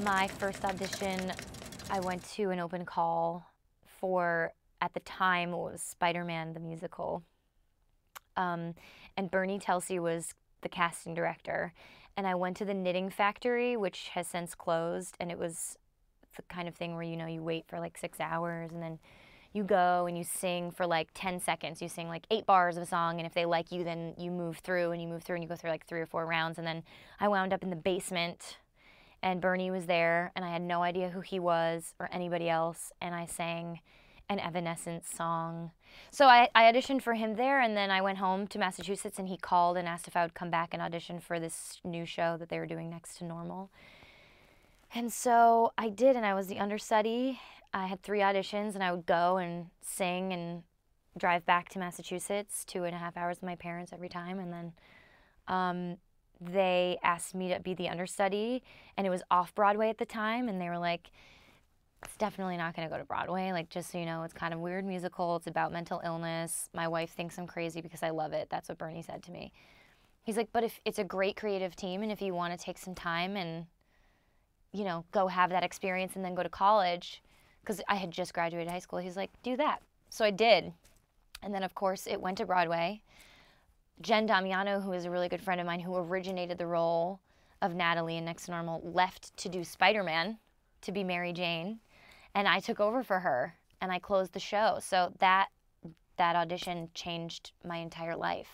My first audition, I went to an open call for, at the time, it was Spider-Man the musical. And Bernie Telsey was the casting director. And I went to the Knitting Factory, which has since closed, and it was the kind of thing where, you know, you wait for like 6 hours and then you go and you sing for like 10 seconds. You sing like 8 bars of a song, and if they like you, then you move through and you move through and you go through like 3 or 4 rounds. And then I wound up in the basement, and Bernie was there, and I had no idea who he was or anybody else, and I sang an Evanescence song. So I auditioned for him there, and then I went home to Massachusetts, and he called and asked if I would come back and audition for this new show that they were doing next to normal. And so I did, and I was the understudy. I had 3 auditions, and I would go and sing and drive back to Massachusetts, 2.5 hours with my parents every time. And then they asked me to be the understudy, and it was off-Broadway at the time, and they were like, it's definitely not going to go to Broadway. Like, just so you know, it's kind of a weird musical. It's about mental illness. My wife thinks I'm crazy because I love it. That's what Bernie said to me. He's like, but if it's a great creative team, and if you want to take some time and, you know, go have that experience and then go to college, because I had just graduated high school, he's like, do that. So I did. And then, of course, it went to Broadway. Jen Damiano, who is a really good friend of mine, who originated the role of Natalie in Next to Normal, left to do Spider-Man, to be Mary Jane, and I took over for her, and I closed the show. So that audition changed my entire life.